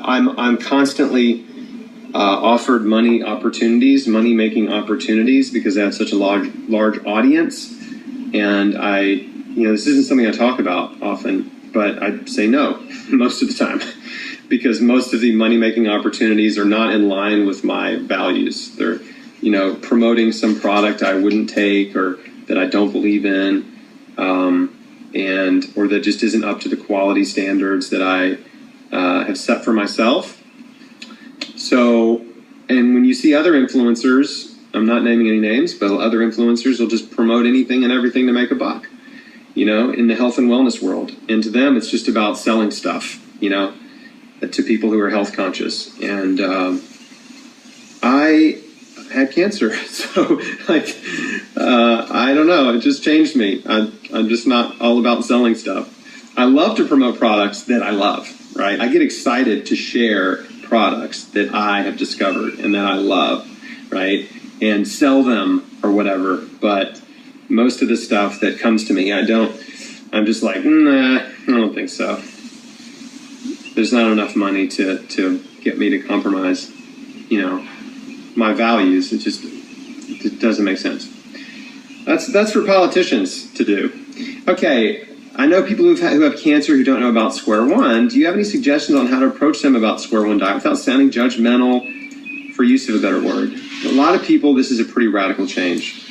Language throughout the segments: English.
I'm constantly offered money-making opportunities because I have such a large audience, and this isn't something I talk about often, but I say no most of the time because most of the money-making opportunities are not in line with my values. They're, promoting some product I wouldn't take or that I don't believe in, or that just isn't up to the quality standards that I have set for myself. So, and when you see other influencers, I'm not naming any names, but other influencers will just promote anything and everything to make a buck, in the health and wellness world. And to them, it's just about selling stuff, to people who are health conscious. And I had cancer, so I don't know, it just changed me. I'm just not all about selling stuff. I love to promote products that I love, right? I get excited to share products that I have discovered and that I love, right? And sell them or whatever. But most of the stuff that comes to me, I'm just like, nah, I don't think so. There's not enough money to get me to compromise, my values. It doesn't make sense. That's for politicians to do. Okay, I know people who have cancer who don't know about square one. Do you have any suggestions on how to approach them about square one diet without sounding judgmental, for use of a better word? A lot of people, this is a pretty radical change.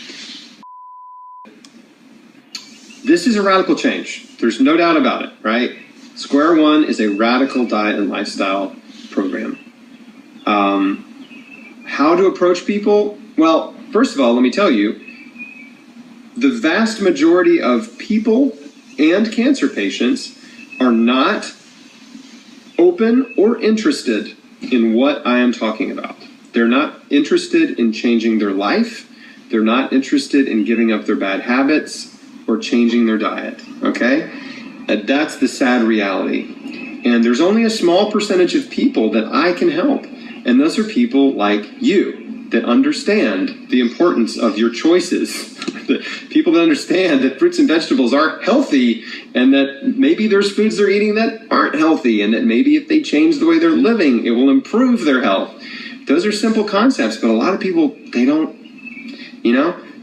This is a radical change. There's no doubt about it, right? Square one is a radical diet and lifestyle program. How to approach people? Well, first of all, let me tell you, the vast majority of people and cancer patients are not open or interested in what I am talking about. They're not interested in changing their life. They're not interested in giving up their bad habits or changing their diet, okay? That's the sad reality. And there's only a small percentage of people that I can help. And those are people like you that understand the importance of your choices. People that understand that fruits and vegetables are healthy and that maybe there's foods they're eating that aren't healthy and that maybe if they change the way they're living, it will improve their health. Those are simple concepts, but a lot of people, they don't,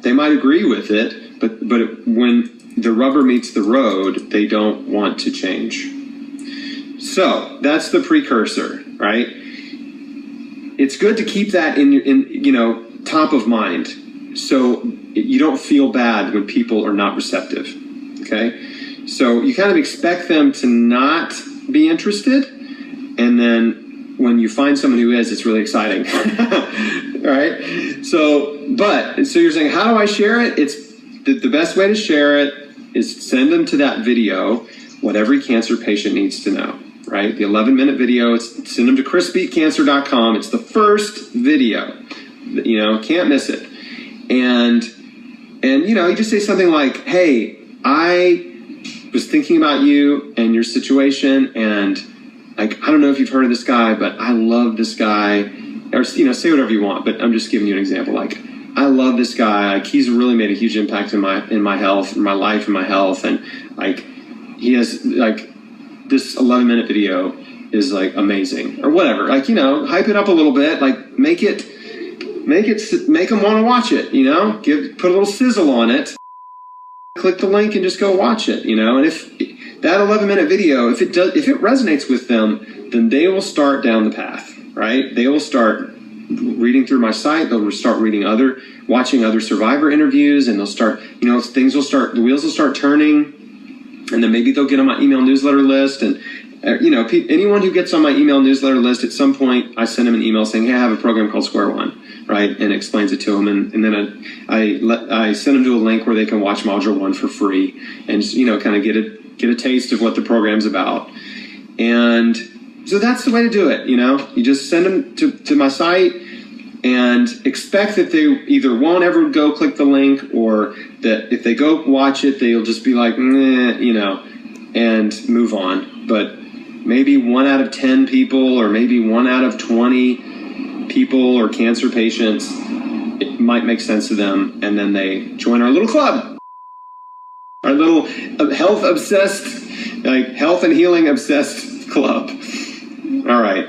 they might agree with it, but when the rubber meets the road, they don't want to change. So that's the precursor, right? It's good to keep that in top of mind, so you don't feel bad when people are not receptive. Okay, so you kind of expect them to not be interested, and then when you find someone who is, it's really exciting. Right? So you're saying, how do I share it? It's the best way to share it is send them to that video, what every cancer patient needs to know, right? The 11-minute video, send them to chrisbeatcancer.com. It's the first video, can't miss it. And you just say something like, hey, I was thinking about you and your situation, and I don't know if you've heard of this guy, but I love this guy. Or, say whatever you want, but I'm just giving you an example. Like, I love this guy. Like, he's really made a huge impact in my health, in my life, and my health. And he has this 11-minute video is amazing, or whatever. Hype it up a little bit. Make them want to watch it. Put a little sizzle on it. Click the link and just go watch it. And if that 11-minute video, if it resonates with them, then they will start down the path. Right? They will start reading through my site. They'll start watching other survivor interviews, and they'll start, the wheels will start turning, and then maybe they'll get on my email newsletter list. And, anyone who gets on my email newsletter list, at some point, I send them an email saying, hey, I have a program called Square One, right? And it explains it to them. And then I send them to a link where they can watch Module 1 for free and, kind of get a taste of what the program's about. And so that's the way to do it, You just send them to my site and expect that they either won't ever go click the link, or that if they go watch it, they'll just be like, and move on. But maybe 1 out of 10 people, or maybe 1 out of 20 people or cancer patients, it might make sense to them, and then they join our little club, our little health and healing obsessed club. All right.